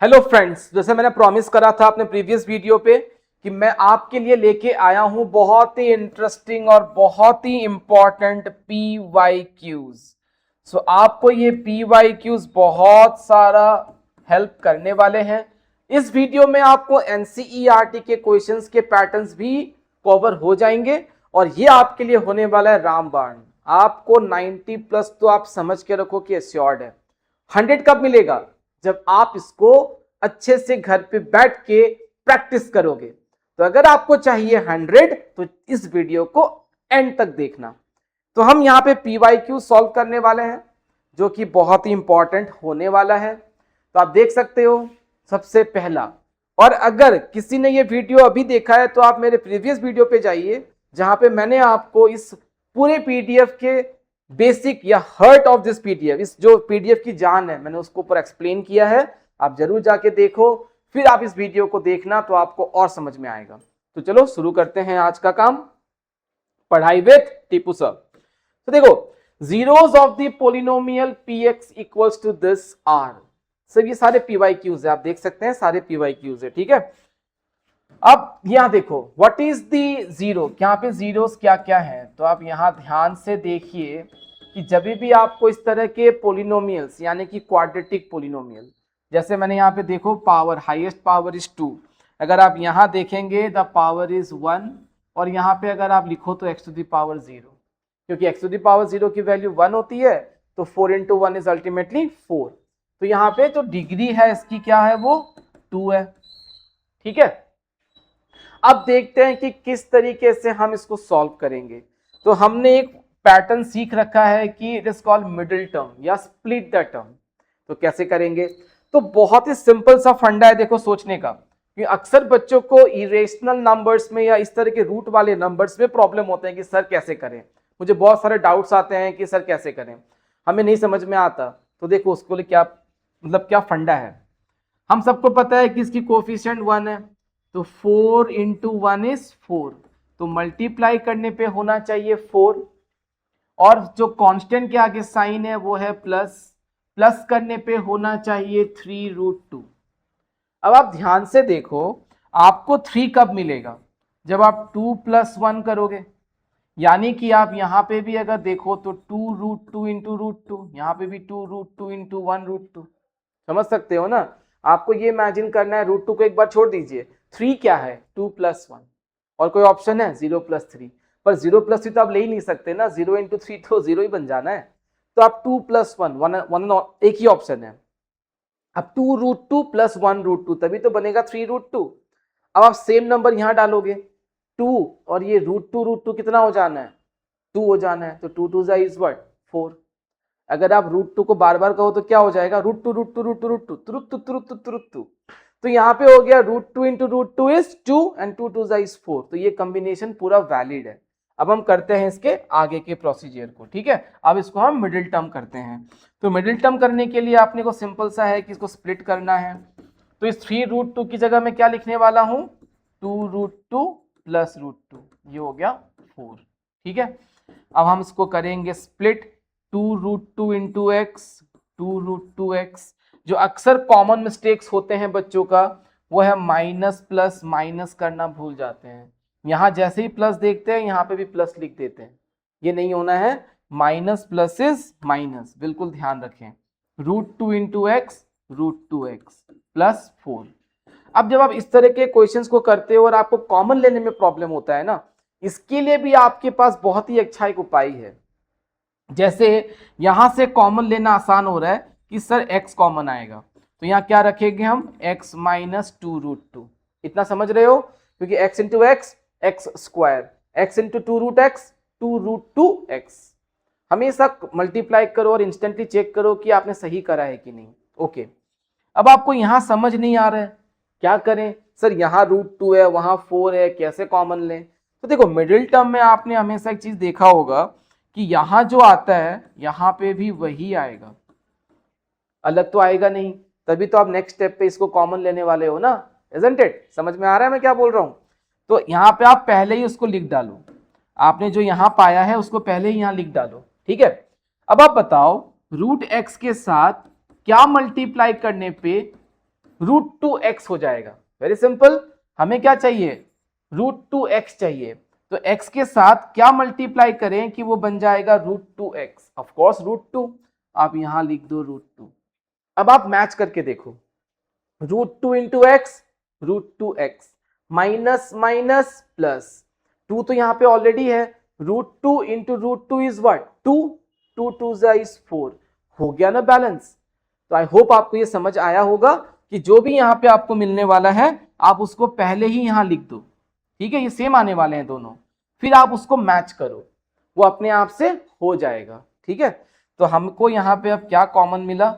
Hello friends, जैसे मैंने promise करा था अपने प्रीवियस वीडियो पे कि मैं आपके लिए लेके आया हूं बहुत ही इंटरेस्टिंग और बहुत ही इंपॉर्टेंट PYQs। सो आपको ये PYQs बहुत सारा हेल्प करने वाले हैं। इस वीडियो में आपको NCERT के क्वेश्चंस के पैटर्न्स भी कवर हो जाएंगे और ये आपके लिए होने वाला है रामबाण। आपको 90 प्लस तो आप समझ के रखो कि एश्योर्ड है। 100 कब मिलेगा? जब आप इसको अच्छे से घर पे बैठ के प्रैक्टिस करोगे। तो अगर आपको चाहिए 100 तो इस वीडियो को एंड तक देखना। तो हम यहाँ पे PYQ सॉल्व करने वाले हैं जो कि बहुत ही इंपॉर्टेंट होने वाला है। तो आप देख सकते हो सबसे पहला, और अगर किसी ने ये वीडियो अभी देखा है तो आप मेरे प्रीवियस वीडियो पे जाइए जहां पे मैंने आपको इस पूरे PDF के बेसिक या हर्ट ऑफ दिस PDF, इस जो PDF की जान है, मैंने उसको ऊपर एक्सप्लेन किया है। आप जरूर जाके देखो, फिर आप इस वीडियो को देखना तो आपको और समझ में आएगा। तो चलो शुरू करते हैं आज का काम, पढ़ाई विद टीपू सर। तो देखो, zeros of the polynomial px equals to this are. सब ये सारे PYQs है, आप देख सकते हैं सारे PYQs है, ठीक है। अब यहां देखो व्हाट इज द जीरो, यहाँ पे जीरोस क्या क्या है, तो आप यहां ध्यान से देखिए कि जब भी आपको इस तरह के पोलिनोमियल्स यानी कि क्वाड्रेटिक पोलिनोमियल, जैसे मैंने यहाँ पे देखो पावर, हाईएस्ट पावर इज 2, अगर आप यहाँ देखेंगे द पावर इज 1, और यहाँ पे अगर आप लिखो तो x टू द पावर 0, क्योंकि x टू द पावर 0 की वैल्यू 1 होती है, तो 4 इंटू 1 इज अल्टीमेटली 4। तो यहाँ पे जो डिग्री है इसकी क्या है, वो 2 है, ठीक है। अब देखते हैं कि किस तरीके से हम इसको सॉल्व करेंगे। तो हमने एक पैटर्न सीख रखा है कि it is called middle term या स्प्लिट द टर्म। तो कैसे करेंगे? तो बहुत ही सिंपल सा फंडा है देखो सोचने का, कि अक्सर बच्चों को इरेशनल नंबर्स में या इस तरह के रूट वाले नंबर्स में प्रॉब्लम होते हैं कि सर कैसे करें। मुझे बहुत सारे डाउट्स आते हैं कि सर कैसे करें, हमें नहीं समझ में आता। तो देखो उसको लिए क्या मतलब क्या फंडा है। हम सबको पता है कि इसकी कोफिशिएंट 1 है, तो 4 इंटू 1 इज 4, तो मल्टीप्लाई करने पे होना चाहिए 4, और जो कांस्टेंट के आगे साइन है वो है प्लस, प्लस करने पे होना चाहिए 3√2। अब आप ध्यान से देखो, आपको 3 कब मिलेगा? जब आप 2 + 1 करोगे, यानी कि आप यहाँ पे भी अगर देखो तो 2√2 इंटू √2, यहाँ पे भी 2√2 इंटू 1√2। समझ सकते हो ना? आपको ये इमेजिन करना है, √2 को एक बार छोड़ दीजिए, 3 क्या है, 2 + 1, और कोई ऑप्शन है 0 + 3, पर 0 + 3 तो आप ले ही नहीं सकते ना, 0 इंटू 3 तो 0 ही बन जाना है। तो आप 2 + 1 एक ही ऑप्शन है। अब 2√2 + 1√2 तभी तो बनेगा 3√2। अब आप सेम नंबर यहां डालोगे, 2 और ये √2 कितना हो जाना है, 2 हो जाना है, तो 2 2 इज व्हाट, 4। अगर आप √2 को बार बार कहो तो क्या हो जाएगा, √2 √2 √2 √2 तुरुत्तु तुरुत्तु तुरुत्तु। तो यहाँ पे हो गया √2 इंटू √2 इज 2 एंड 2 2 इज 4। तो ये कॉम्बिनेशन पूरा वैलिड है। अब हम करते हैं इसके आगे के प्रोसीजर को, ठीक है। अब इसको हम मिडिल टर्म करते हैं। तो मिडिल टर्म करने के लिए आपने को सिंपल सा है कि इसको स्प्लिट करना है। तो इस 3√2 की जगह मैं क्या लिखने वाला हूं, 2√2 + √2, ये हो गया 4, ठीक है। अब हम इसको करेंगे स्प्लिट, 2√2 इंटू एक्स, 2√2x। जो अक्सर कॉमन मिस्टेक्स होते हैं बच्चों का वो है माइनस प्लस माइनस करना भूल जाते हैं। यहां जैसे ही प्लस देखते हैं यहाँ पे भी प्लस लिख देते हैं, ये नहीं होना है। माइनस प्लस इज माइनस, बिल्कुल ध्यान रखें। √2 इंटू एक्स, √2x + 4। अब जब आप इस तरह के क्वेश्चंस को करते हो और आपको कॉमन लेने में प्रॉब्लम होता है ना, इसके लिए भी आपके पास बहुत ही अच्छा एक उपाय है। जैसे यहां से कॉमन लेना आसान हो रहा है कि सर x कॉमन आएगा, तो यहां क्या रखेंगे हम, x - 2√2। इतना समझ रहे हो? क्योंकि x into x x square, x into 2√x 2√2x। हमेशा मल्टीप्लाई करो और इंस्टेंटली चेक करो कि आपने सही करा है कि नहीं। ओके, अब आपको यहां समझ नहीं आ रहा है, क्या करें सर, यहाँ √2 है, वहां 4 है, कैसे कॉमन लें? तो देखो मिडिल टर्म में आपने हमेशा एक चीज देखा होगा कि यहां जो आता है यहां पे भी वही आएगा, अलग तो आएगा नहीं, तभी तो आप नेक्स्ट स्टेप पे इसको कॉमन लेने वाले हो ना, इजंट इट? समझ में आ रहा है मैं क्या बोल रहा हूं? तो यहाँ पे आप पहले ही उसको लिख डालो, आपने जो यहां पाया है उसको पहले ही यहां लिख डालो, ठीक है। अब आप बताओ √x के साथ क्या मल्टीप्लाई करने पे √2x हो जाएगा। वेरी सिंपल, हमें क्या चाहिए, √2x चाहिए, तो x के साथ क्या मल्टीप्लाई करें कि वो बन जाएगा √2x, ऑफ कोर्स √2, आप यहां लिख दो √2। अब आप मैच करके देखो, √2 into x √2x, minus minus plus, 2 तो यहां पे ऑलरेडी है, √2 इंटू √2 इज व्हाट, 2, 2 2 इज 4, हो गया ना बैलेंस। तो आई होप आपको ये समझ आया होगा कि जो भी यहाँ पे आपको मिलने वाला है आप उसको पहले ही यहाँ लिख दो, ठीक है, ये सेम आने वाले हैं दोनों, फिर आप उसको मैच करो, वो अपने आप से हो जाएगा, ठीक है। तो हमको यहाँ पे अब क्या कॉमन मिला,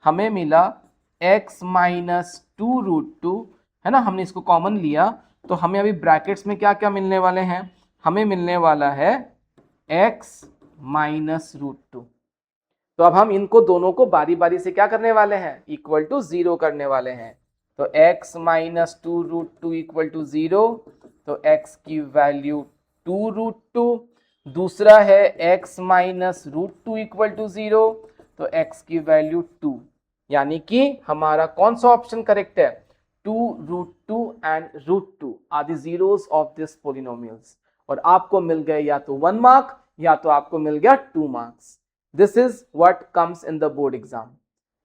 हमें मिला x माइनस 2√2, है ना, हमने इसको कॉमन लिया, तो हमें अभी ब्रैकेट्स में क्या क्या मिलने वाले हैं, हमें मिलने वाला है x माइनस √2। तो अब हम इनको दोनों को बारी बारी से क्या करने वाले हैं, इक्वल टू 0 करने वाले हैं। तो x माइनस 2√2 इक्वल टू 0, तो x की वैल्यू 2√2, दूसरा है x माइनस √2 इक्वल टू 0, तो x की वैल्यू 2, यानी कि हमारा कौन सा ऑप्शन करेक्ट है, 2√2 and √2 are the zeros of this polynomials, और आपको मिल गए या तो 1 मार्क या तो आपको मिल गया 2 marks. This is what comes in the board exam.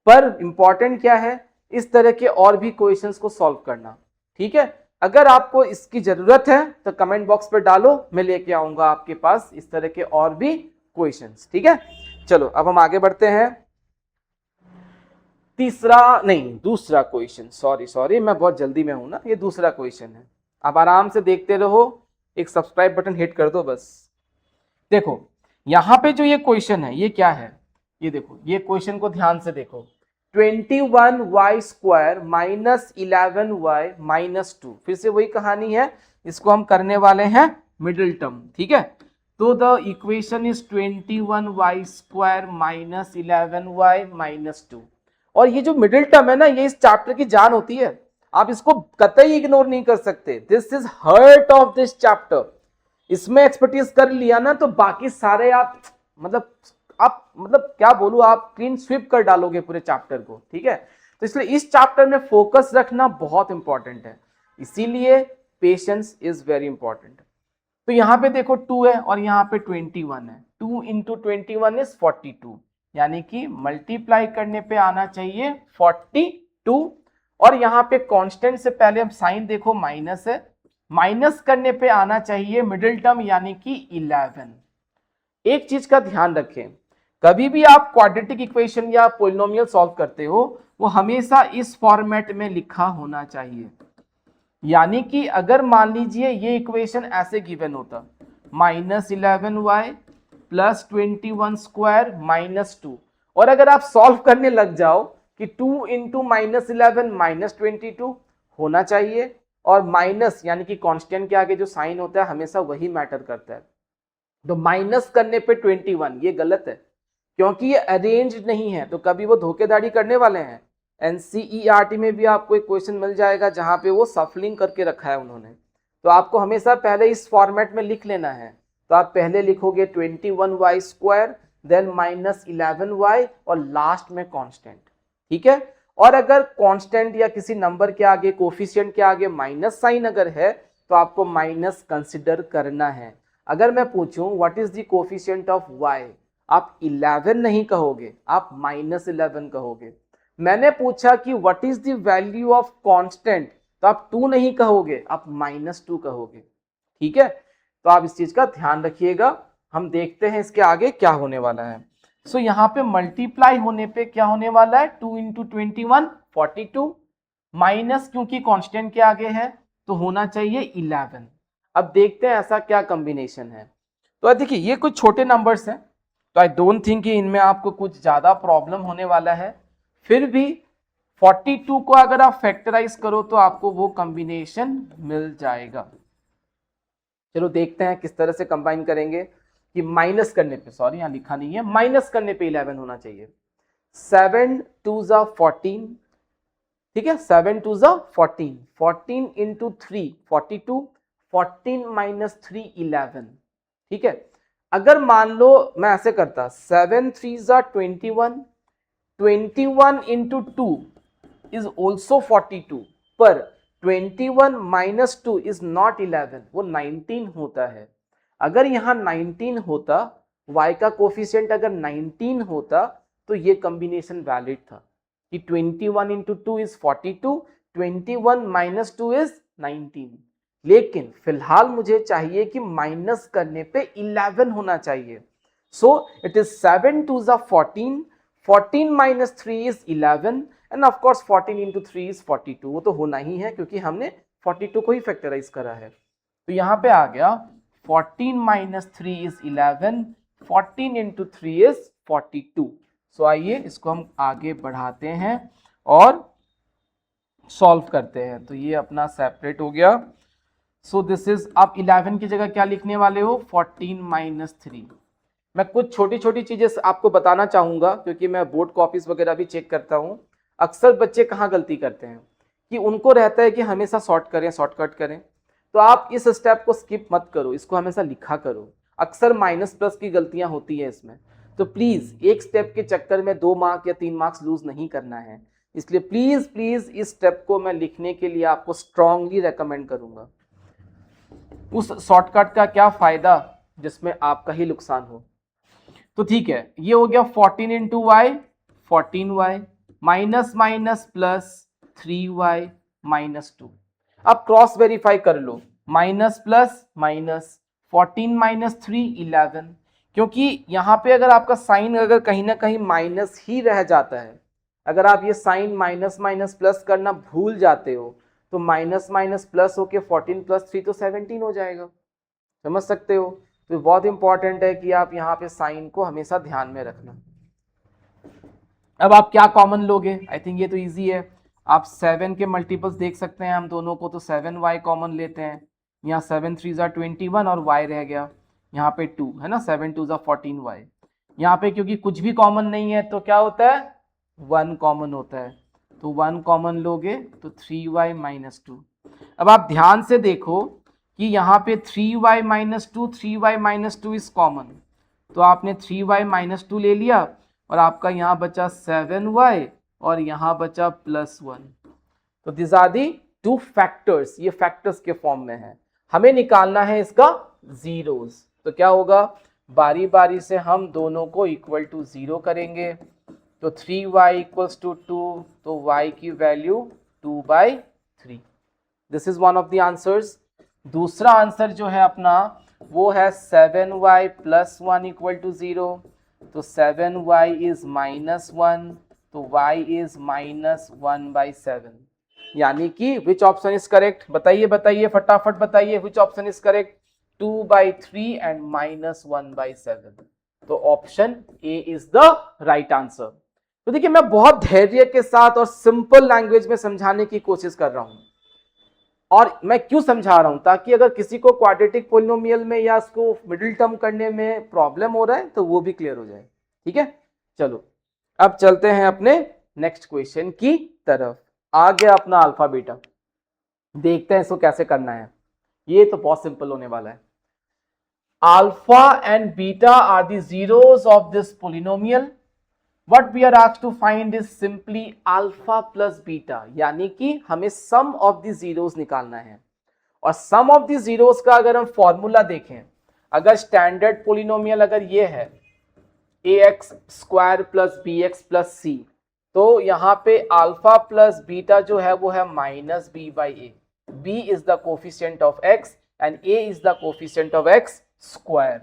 पर इंपॉर्टेंट क्या है, इस तरह के और भी क्वेश्चंस को सॉल्व करना, ठीक है। अगर आपको इसकी जरूरत है तो कमेंट बॉक्स पर डालो, मैं लेके आऊंगा आपके पास इस तरह के और भी क्वेश्चंस, ठीक है। चलो अब हम आगे बढ़ते हैं, दूसरा क्वेश्चन, सॉरी मैं बहुत जल्दी में हूं ना, ये दूसरा क्वेश्चन है, आप आराम से देखते रहो, एक सब्सक्राइब बटन हिट कर दो बस। देखो यहां पे जो ये क्वेश्चन है ये क्या है, ये देखो, ये क्वेश्चन को ध्यान से देखो, 21y square minus 11y minus 2, फिर से वही कहानी है, इसको हम करने वाले हैं मिडिल टर्म, ठीक है। तो the equation is 21y square minus 11y minus 2, और ये जो मिडिल टर्म है ना, ये इस चैप्टर की जान होती है, आप इसको कतई इग्नोर नहीं कर सकते, this is heart of this chapter. इसमें एक्सपर्टीज कर लिया ना तो बाकी सारे आप मतलब क्या बोलूं, आप क्लीन स्वीप कर डालोगे पूरे चैप्टर को, ठीक है। तो इसलिए इस चैप्टर में फोकस रखना बहुत इंपॉर्टेंट है, इसीलिए पेशेंस इज वेरी इंपॉर्टेंट। तो यहां पे देखो 2 है और यहां पे 21 है, 2 इंटू 21 इज 42, यानी कि मल्टीप्लाई करने पे आना चाहिए 42, और यहां पे कांस्टेंट से पहले अब साइन देखो माइनस है, माइनस करने पे आना चाहिए मिडिल टर्म यानी कि 11। एक चीज का ध्यान रखें, कभी भी आप क्वाड्रेटिक इक्वेशन या पोलिनोमियल सॉल्व करते हो वो हमेशा इस फॉर्मेट में लिखा होना चाहिए, यानी कि अगर मान लीजिए ये इक्वेशन ऐसे गिवन होता, minus 11y plus 21 square minus 2, और अगर आप सॉल्व करने लग जाओ कि 2 इंटू माइनस 11 माइनस 22 होना चाहिए, और माइनस यानी कि कांस्टेंट के आगे जो साइन होता है हमेशा वही मैटर करता है, तो माइनस करने पे 21 ये गलत है, क्योंकि ये अरेंज नहीं है, तो कभी वो धोखेधड़ी करने वाले हैं। एनसीईआरटी में भी आपको एक क्वेश्चन मिल जाएगा जहां पे वो सफलिंग करके रखा है उन्होंने, तो आपको हमेशा पहले इस फॉर्मेट में लिख लेना है। तो आप पहले लिखोगे 21y square, then minus 11y और लास्ट में कांस्टेंट, ठीक है। और अगर कांस्टेंट या किसी नंबर के आगे, कोफिशिएंट के आगे माइनस साइन अगर है तो आपको माइनस कंसिडर करना है। अगर मैं पूछूं what is the coefficient of y, आप 11 नहीं कहोगे, आप माइनस 11 कहोगे। मैंने पूछा कि what is the value of constant, तो आप 2 नहीं कहोगे, आप -2 कहोगे, ठीक है। तो आप इस चीज का ध्यान रखिएगा। हम देखते हैं इसके आगे क्या होने वाला है। सो यहाँ पे मल्टीप्लाई होने पे क्या होने वाला है, 2 इंटू 21 42, माइनस क्योंकि कांस्टेंट के आगे है तो होना चाहिए 11। अब देखते हैं ऐसा क्या कॉम्बिनेशन है। तो देखिए ये कुछ छोटे नंबर्स हैं, तो आई डोंट थिंक कि इनमें आपको कुछ ज्यादा प्रॉब्लम होने वाला है, फिर भी 42 को अगर आप फैक्टराइज करो तो आपको वो कॉम्बिनेशन मिल जाएगा। चलो देखते हैं किस तरह से कंबाइन करेंगे, कि माइनस करने पे, सॉरी यहां लिखा नहीं है, माइनस करने पे 11 होना चाहिए। 7 2 जा 14, ठीक है, 7 2 जा 14, 14 इंटू 3 42, 14 माइनस 3 11, ठीक है। अगर मान लो मैं ऐसे करता, 7 3 जा 21, 21 इंटू 2 is also 42, पर 21 minus 2 is not 11, वो 19 होता है। अगर यहाँ 19 होता, y का कोफिशिएंट अगर 19 होता तो ये कॉम्बिनेशन वैलिड था कि 21 into 2 is 42, 21 minus 2 is 19। लेकिन फिलहाल मुझे चाहिए कि माइनस करने पे 11 होना चाहिए। So it is 7 2 is 14, 14 minus 3 is 11 end of course 14 into 3 is 42। वो तो होना ही है क्योंकि हमने 42 को ही फैक्टराइज करा है। तो यहाँ पे आ गया 14 minus 3 is 11, 14 into 3 is 42। सो आइए इसको हम आगे बढ़ाते हैं और सॉल्व करते हैं। तो ये अपना सेपरेट हो गया। सो दिस इज, आप 11 की जगह क्या लिखने वाले हो, 14 minus 3। मैं कुछ छोटी छोटी चीजें आपको बताना चाहूंगा क्योंकि मैं बोर्ड कॉपीज वगैरह भी चेक करता हूं। अक्सर बच्चे कहाँ गलती करते हैं कि उनको रहता है कि हमेशा शॉर्टकट करें। तो आप इस स्टेप को स्किप मत करो, इसको हमेशा लिखा करो। अक्सर माइनस प्लस की गलतियां होती है इसमें। तो प्लीज एक स्टेप के चक्कर में 2 मार्क या 3 मार्क्स लूज नहीं करना है। इसलिए प्लीज प्लीज इस स्टेप को मैं लिखने के लिए आपको स्ट्रांगली रेकमेंड करूंगा। उस शॉर्टकट का क्या फायदा जिसमें आपका ही नुकसान हो। तो ठीक है, ये हो गया 14 into y 14y minus minus plus 3y minus 2। अब क्रॉस वेरीफाई कर लो, माइनस प्लस माइनस 14 माइनस 3 11, क्योंकि यहां पे अगर आपका साइन अगर कहीं ना कहीं माइनस ही रह जाता है, अगर आप ये साइन माइनस माइनस प्लस करना भूल जाते हो तो माइनस माइनस प्लस होके 14 प्लस 3 तो 17 हो जाएगा। समझ सकते हो। तो बहुत इंपॉर्टेंट है कि आप यहाँ पे साइन को हमेशा ध्यान में रखना। अब आप क्या कॉमन लोगे, आई थिंक ये तो इजी है। आप 7 के मल्टीपल्स देख सकते हैं हम दोनों को, तो 7y कॉमन लेते हैं। यहाँ 7 3 ज़ा 21 और y रह गया यहाँ पे 2 है ना, 7 2 ज़ा 14y। यहाँ पे क्योंकि कुछ भी कॉमन नहीं है तो क्या होता है, 1 कॉमन होता है। तो 1 कॉमन लोगे तो 3y माइनस 2। अब आप ध्यान से देखो कि यहाँ पे 3y minus 2 3y minus 2 is common, तो आपने 3y माइनस 2 ले लिया और आपका यहाँ बचा 7y और यहाँ बचा +1। तो दिस आर दी 2 फैक्टर्स, ये फैक्टर्स के फॉर्म में है। हमें निकालना है इसका जीरोस। तो क्या होगा, बारी बारी से हम दोनों को इक्वल टू 0 करेंगे। तो 3y इक्वल्स टू 2, तो y की value 2/3। This is one of the answers. दूसरा आंसर जो है अपना वो है 7y + 1 इक्वल टू 0। तो 7y इज -1, तो y इज -1/7। यानी कि विच ऑप्शन इज करेक्ट, बताइए बताइए फटाफट बताइए, which option is correct, 2/3 and -1/7। तो option A is the right answer. तो देखिए मैं बहुत धैर्य के साथ और सिंपल लैंग्वेज में समझाने की कोशिश कर रहा हूं। और मैं क्यों समझा रहा हूं, ताकि अगर किसी को क्वाड्रेटिक पोलिनोमियल में या उसको मिडिल टर्म करने में प्रॉब्लम हो रहा है तो वो भी क्लियर हो जाए। ठीक है, चलो अब चलते हैं अपने नेक्स्ट क्वेश्चन की तरफ। आ गया अपना अल्फा बीटा, देखते हैं इसको कैसे करना है। ये तो बहुत सिंपल होने वाला है। Alpha and beta are the zeros of this polynomial. What we are asked to find is simply alpha plus beta, यानी कि हमें sum of the zeros निकालना है। और sum of the zeros का अगर हम फॉर्मूला देखें, अगर स्टैंडर्ड पोलिनोमियल अगर ये है ax² + bx + c, तो यहाँ पे अल्फा प्लस बीटा जो है वो है -b/a। b is the coefficient of x and a is the coefficient of x²,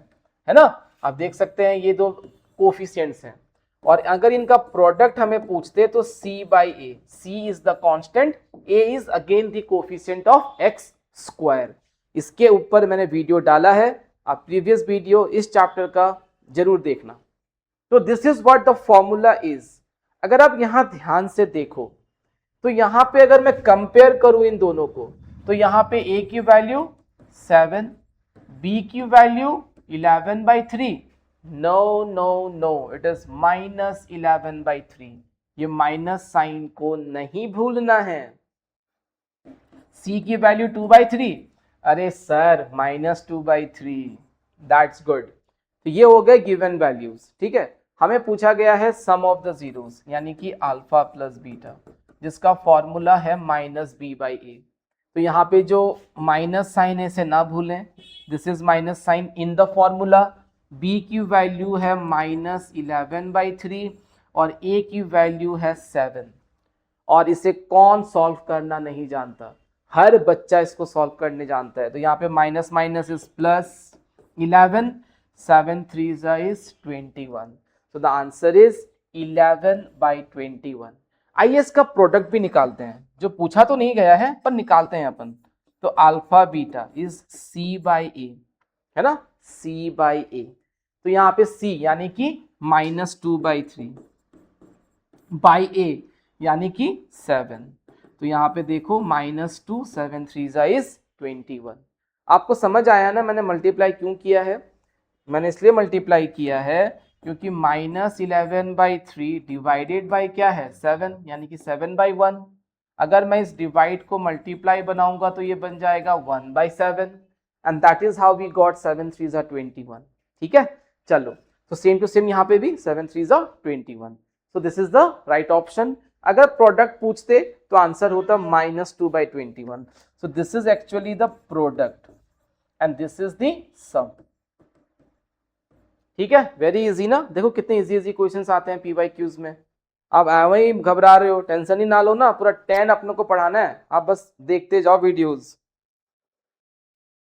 है ना। आप देख सकते हैं ये दो कोफिशिएंट्स हैं। और अगर इनका प्रोडक्ट हमें पूछते तो c/a, c is the constant, a is again the coefficient of x²। इसके ऊपर मैंने वीडियो डाला है, आप प्रीवियस वीडियो इस चैप्टर का जरूर देखना। तो this is what the formula is. अगर आप यहां ध्यान से देखो तो यहां पे अगर मैं कंपेयर करूं इन दोनों को, तो यहां पे a की वैल्यू 7, b की value 11/3। No no no, it is -11/3। ये माइनस साइन को नहीं भूलना है। c की वैल्यू 2/3, अरे सर -2/3, दैट्स गुड। तो ये हो गए गिवन वैल्यूज। ठीक है, हमें पूछा गया है सम ऑफ द जीरोस, यानी कि अल्फा प्लस बीटा। जिसका फॉर्मूला है माइनस बी बाई ए। तो यहाँ पे जो माइनस साइन है इसे ना भूलें, this is minus sign in the formula. b की वैल्यू है -11/3 और a की वैल्यू है 7। और इसे कौन सॉल्व करना नहीं जानता? हर बच्चा इसको सॉल्व करने जानता है। तो यहाँ पे minus minus is plus 11, 7 3 is 21। तो द आंसर इज 11/21। आइए इसका प्रोडक्ट भी निकालते हैं, जो पूछा तो नहीं गया है पर निकालते हैं अपन। तो alpha beta is c by A, है ना, c बाई ए। तो यहाँ पे c यानी कि -2/3 बाई a यानी कि 7। तो यहाँ पे देखो -2 7 3 इज 21। आपको समझ आया ना मैंने मल्टीप्लाई क्यों किया है? मैंने इसलिए मल्टीप्लाई किया है क्योंकि -11/3 डिवाइडेड बाई क्या है 7, यानी कि 7/1। अगर मैं इस डिवाइड को मल्टीप्लाई बनाऊंगा तो ये बन जाएगा 1/7 and that is how we got 7 3 21। ठीक है, चलो तो सेम टू सेम यहाँ पे भी 7 3 21। So this is the right option. अगर प्रोडक्ट पूछते तो आंसर होता -2/21। So this is actually the product and this is the sum. ठीक है, वेरी इजी ना। देखो कितने इजी इजी क्वेश्चंस आते हैं PYQs में। आप वही घबरा रहे हो, टेंशन ही ना लो ना, पूरा 10 अपनों को पढ़ाना है, आप बस देखते जाओ वीडियोस।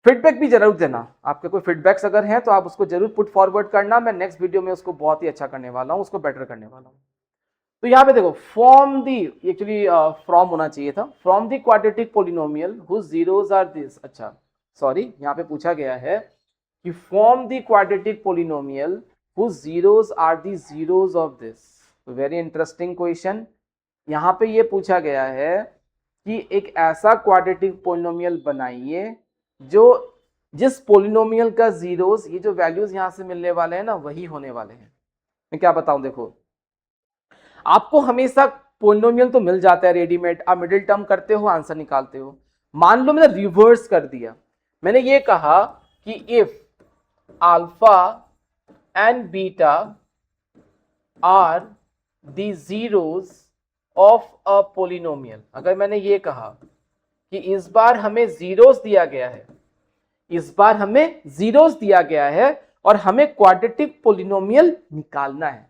फीडबैक भी जरूर देना, आपके कोई फीडबैक्स अगर हैं तो आप उसको जरूर पुट फॉरवर्ड करना। मैं नेक्स्ट वीडियो में उसको बहुत ही अच्छा करने वाला हूँ, उसको बेटर करने वाला हूँ। तो यहाँ पे देखो फ्रॉम दी, एक्चुअली फ्रॉम होना चाहिए था, from the quadratic polynomial whose zeros are this. अच्छा सॉरी, यहाँ पे पूछा गया है कि from the quadratic polynomial whose zeros are the zeros of this. Very interesting question. यहाँ पे ये पूछा गया है कि एक ऐसा क्वाड्रेटिक पोलिनोमियल बनाइए जो जिस पोलिनोमियल का जीरोस, ये जो वैल्यूज यहाँ से मिलने वाले हैं ना वही होने वाले हैं। मैं क्या बताऊं, देखो आपको हमेशा पोलिनोमियल तो मिल जाता है रेडीमेड, आप मिडिल टर्म करते हो आंसर निकालते हो। मान लो मैंने रिवर्स कर दिया, मैंने ये कहा कि if alpha and beta are the zeros of a polynomial. अगर मैंने ये कहा कि इस बार हमें जीरोस दिया गया है, इस बार हमें जीरोस दिया गया है और हमें क्वाड्रेटिक पोलिनोमियल निकालना है,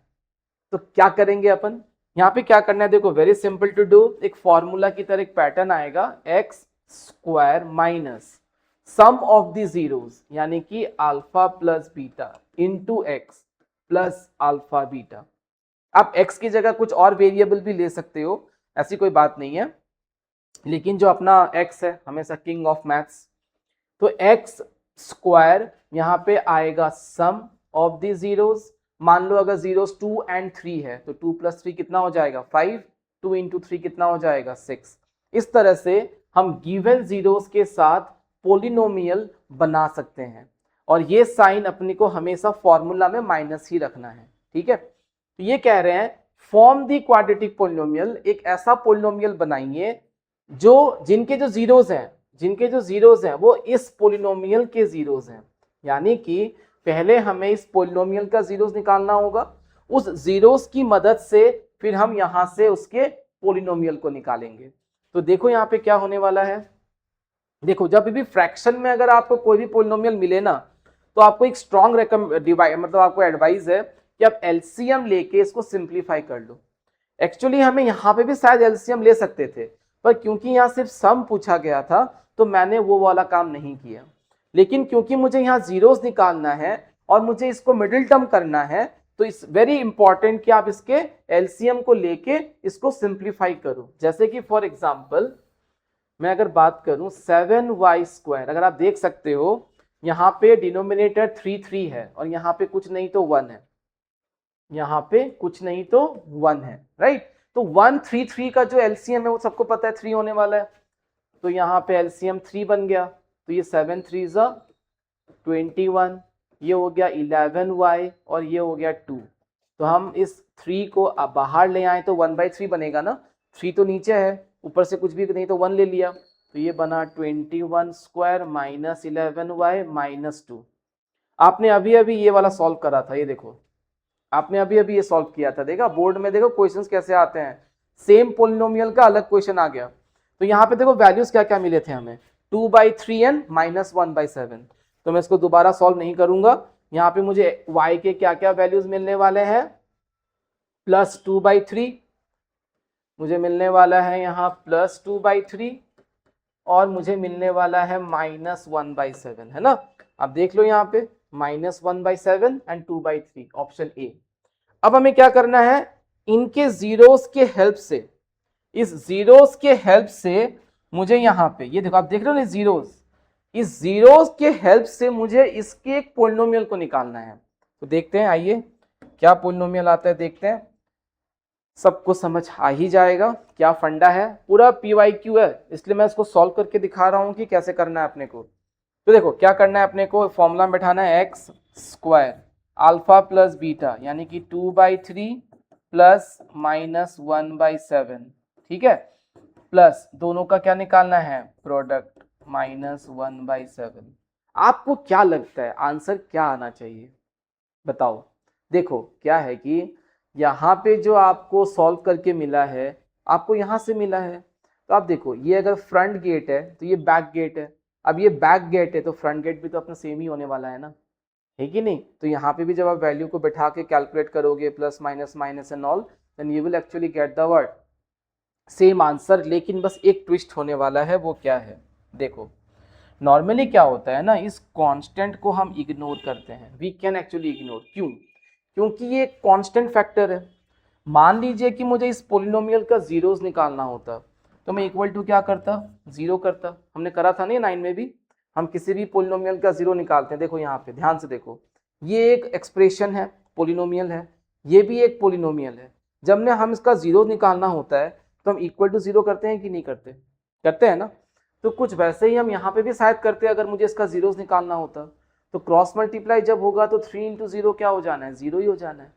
तो क्या करेंगे अपन? यहां पे क्या करना है, देखो वेरी सिंपल टू डू। एक फॉर्मूला की तरह एक पैटर्न आएगा, x square minus sum of the zeros यानी कि alpha plus beta into x plus alpha beta. आप एक्स की जगह कुछ और वेरिएबल भी ले सकते हो, ऐसी कोई बात नहीं है, लेकिन जो अपना एक्स है हमेशा किंग ऑफ मैथ्स। तो एक्स स्क्वायर यहाँ पे आएगा सम ऑफ द जीरोस। मान लो अगर जीरोस 2 और 3 है तो 2 + 3 कितना हो जाएगा 5, 2 × 3 कितना हो जाएगा 6। इस तरह से हम गिवन जीरोस के साथ पोलिनोमियल बना सकते हैं और ये साइन अपने को हमेशा फॉर्मूला में माइनस ही रखना है। ठीक है, तो ये कह रहे हैं फॉर्म दी क्वाड्रेटिक पोलिनोमियल, एक ऐसा पोलिनोमियल बनाइए जो जिनके जो जीरोस हैं वो इस पोलिनोमियल के जीरोस हैं। यानी कि पहले हमें इस पोलिनोमियल का जीरोस निकालना होगा, उस जीरोस की मदद से फिर हम यहां से उसके पोलिनोमियल को निकालेंगे। तो देखो यहाँ पे क्या होने वाला है, देखो जब भी फ्रैक्शन में अगर आपको कोई भी पोलिनोमियल मिले ना तो आपको एक स्ट्रॉन्ग मतलब आपको एडवाइस है कि आप एलसीएम लेके इसको सिंप्लीफाई कर लो। एक्चुअली हमें यहाँ पे भी शायद एलसीएम ले सकते थे, पर क्योंकि यहाँ सिर्फ सम पूछा गया था तो मैंने वो वाला काम नहीं किया। लेकिन क्योंकि मुझे यहाँ जीरोस निकालना है और मुझे इसको मिडिल टर्म करना है, तो इट्स वेरी इंपॉर्टेंट कि आप इसके एलसीएम को लेके इसको सिंप्लीफाई करो। जैसे कि फॉर एग्जांपल मैं अगर बात करूं 7y², अगर आप देख सकते हो यहाँ पे डिनोमिनेटर 3 है और यहाँ पे कुछ नहीं तो 1 है, यहाँ पे कुछ नहीं तो 1 है, राइट। तो 1 3 3 का जो एलसीएम है वो सबको पता है 3 होने वाला है, तो यहाँ पे एलसीएम 3 बन गया। तो ये 7 3 21, ये हो गया 11y और ये हो गया 2। तो हम इस 3 को अब बाहर ले आए तो 1/3 बनेगा ना, 3 तो नीचे है, ऊपर से कुछ भी नहीं तो 1 ले लिया, तो ये बना 21² - 11y - 2। आपने अभी अभी ये वाला सॉल्व करा था, ये देखो आपने अभी अभी ये सॉल्व किया था, देखा बोर्ड में, देखो क्वेश्चंस कैसे आते हैं। सेम पोलिनोमियल का अलग क्वेश्चन आ गया। तो यहाँ पे देखो वैल्यूज क्या क्या मिले थे हमें, 2/3n माइनस 1/7। तो मैं इसको दोबारा सॉल्व नहीं करूंगा। यहाँ पे मुझे y के क्या क्या वैल्यूज मिलने वाले हैं, +2/3 मुझे मिलने वाला है यहाँ +2/3 और मुझे मिलने वाला है -1/7, है ना। अब देख लो यहाँ पे -1/7 एंड 2/3 ऑप्शन ए। अब हमें क्या करना है, इनके जीरोस के हेल्प से, इस जीरोस के हेल्प से मुझे यहाँ पे ये देखो, आप देख रहे हो ना जीरोस, इस जीरोस के हेल्प से मुझे इसके एक पोलिनोमियल को निकालना है। तो देखते हैं, आइए क्या पोलिनोमियल आता है देखते हैं। सबको समझ आ ही जाएगा क्या फंडा है, पूरा PYQ है, इसलिए मैं इसको सॉल्व करके दिखा रहा हूं कि कैसे करना है अपने को। तो देखो क्या करना है अपने को, फॉर्मूला में बैठाना है x² अल्फा प्लस बीटा यानी कि 2/3 प्लस -1/7, ठीक है, प्लस दोनों का क्या निकालना है, प्रोडक्ट -1/7। आपको क्या लगता है आंसर क्या आना चाहिए बताओ। देखो क्या है कि यहाँ पे जो आपको सॉल्व करके मिला है, आपको यहाँ से मिला है। तो आप देखो ये अगर फ्रंट गेट है तो ये बैक गेट है। अब ये बैक गेट है तो फ्रंट गेट भी तो अपना सेम ही होने वाला है ना, है कि नहीं। तो यहाँ पे भी जब आप वैल्यू को बैठा के कैलकुलेट करोगे plus minus minus and all, then you will actually get the word same answer. लेकिन बस एक ट्विस्ट होने वाला है, वो क्या है देखो, नॉर्मली क्या होता है ना, इस कांस्टेंट को हम इग्नोर करते हैं, वी कैन एक्चुअली इग्नोर। क्यों, क्योंकि ये कांस्टेंट फैक्टर है। मान लीजिए कि मुझे इस पोलिनोमियल का जीरोस निकालना होता तो मैं इक्वल टू क्या करता, जीरो करता। हमने करा था ना 9 में भी, हम किसी भी पोलिनोमियल का जीरो निकालते हैं। देखो यहाँ पे ध्यान से देखो, ये एक एक्सप्रेशन है, पोलिनोमियल है, ये भी एक पोलिनोमियल है। जब ने हम इसका जीरो निकालना होता है तो हम इक्वल टू जीरो करते हैं कि नहीं करते, करते हैं ना। तो कुछ वैसे ही हम यहाँ पे भी शायद करते हैं, अगर मुझे इसका जीरोस निकालना होता तो क्रॉस मल्टीप्लाई जब होगा तो 3 इंटू 0 क्या हो जाना है, जीरो ही हो जाना है।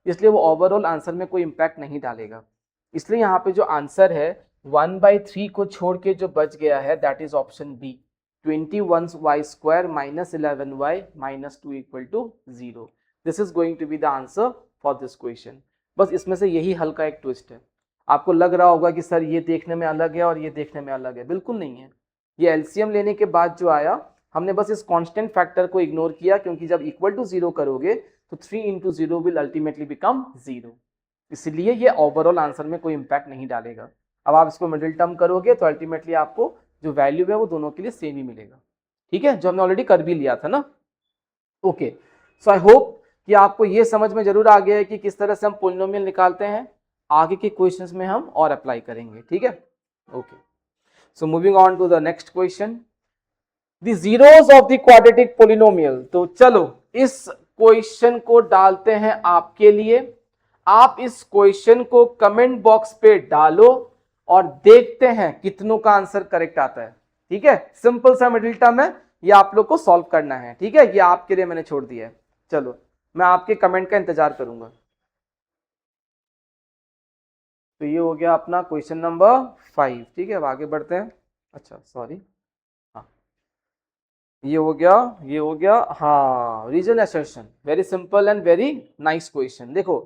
इसलिए वो ओवरऑल आंसर में कोई इंपैक्ट नहीं डालेगा। इसलिए यहाँ पे जो आंसर है 1/3 को छोड़ के जो बच गया है that is option B, 21y² minus 11y minus 2 equal to 0। This is going to be the answer for this question. बस इसमें से यही हल्का एक ट्विस्ट है। आपको लग रहा होगा कि सर ये देखने में अलग है और ये देखने में अलग है, बिल्कुल नहीं है। ये एलसीएम लेने के बाद जो आया, हमने बस इस कांस्टेंट फैक्टर को इग्नोर किया, क्योंकि जब इक्वल टू 0 करोगे तो 3 इंटू 0 विल अल्टीमेटली बिकम 0। इसलिए ये ओवरऑल आंसर में कोई इंपैक्ट नहीं डालेगा। अब आप इसको मिडिल टर्म करोगे तो अल्टीमेटली आपको जो वैल्यू है वो दोनों के लिए सेम ही मिलेगा, ठीक है, जो हमने ऑलरेडी कर भी लिया था ना। ओके, सो आई होप कि आपको ये समझ में जरूर आ गया है कि किस तरह से हम पोलिनोमियल निकालते हैं। आगे के क्वेश्चंस में हम और अप्लाई करेंगे, ठीक है। Okay, so moving on to the next question, the zeros of the quadratic polynomial. तो चलो इस क्वेश्चन को डालते हैं आपके लिए। आप इस क्वेश्चन को कमेंट बॉक्स पे डालो और देखते हैं कितनों का आंसर करेक्ट आता है, ठीक है। सिंपल सा मिडिल टर्म है, ये आप लोग को सॉल्व करना है, ठीक है। ये आपके लिए मैंने छोड़ दिया है। चलो मैं आपके कमेंट का इंतजार करूंगा। तो ये हो गया अपना क्वेश्चन नंबर 5, ठीक है। अब आगे बढ़ते हैं। अच्छा सॉरी, हाँ ये हो गया, ये हो गया, हाँ reason assertion, very simple and very nice question. देखो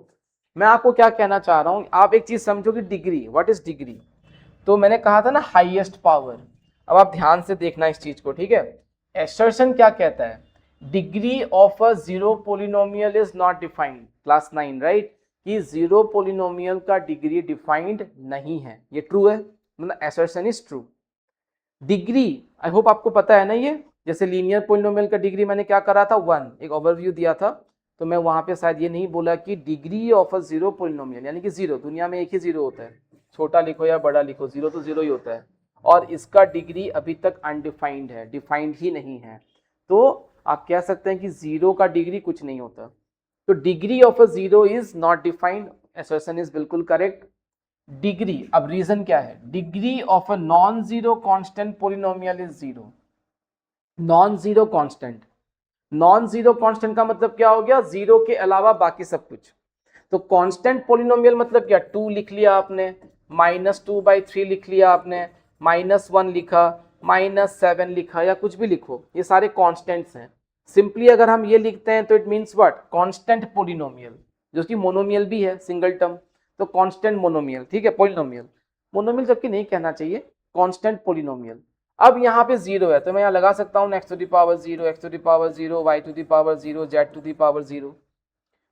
मैं आपको क्या कहना चाह रहा हूं, आप एक चीज समझो कि डिग्री, व्हाट इज डिग्री। तो मैंने कहा था ना हाईएस्ट पावर। अब आप ध्यान से देखना इस चीज को, ठीक है। असर्शन क्या कहता है, degree of a zero polynomial is not defined, class 9 right, कि जीरो पोलिनोमियल का डिग्री डिफाइंड नहीं है। ये ट्रू है, मतलब assertion is true. Degree I hope आपको पता है ना, ये जैसे लीनियर पोलिनोमियल का डिग्री मैंने क्या करा था, 1, एक ओवरव्यू दिया था। तो मैं वहां पे शायद ये नहीं बोला कि degree of a zero polynomial, यानी कि जीरो, दुनिया में एक ही जीरो होता है, छोटा लिखो या बड़ा लिखो, जीरो तो जीरो ही होता है। और इसका डिग्री अभी तक अनडिफाइंड है, डिफाइंड ही नहीं है। तो आप कह सकते हैं कि जीरो का डिग्री कुछ नहीं होता। तो degree of a zero is not defined, assertion is बिल्कुल करेक्ट। डिग्री, अब रीजन क्या है, degree of a non zero constant polynomial is zero. Non zero constant, non zero constant का मतलब क्या हो गया, जीरो के अलावा बाकी सब कुछ। तो कांस्टेंट पोलिनोमियल मतलब क्या, 2 लिख लिया आपने, -2/3 लिख लिया आपने, -1 लिखा, -7 लिखा, या कुछ भी लिखो, ये सारे कांस्टेंट्स हैं। सिंपली अगर हम ये लिखते हैं तो it means what, constant polynomial, जो कि मोनोमियल भी है, सिंगल टर्म। तो कांस्टेंट मोनोमियल, ठीक है, पोलिनोमियल, मोनोमियल जबकि नहीं कहना चाहिए, कांस्टेंट पोलिनोमियल। अब यहाँ पे जीरो है तो मैं यहाँ लगा सकता हूँ x to the power 0, x to the power 0, y to the power 0, z to the power 0।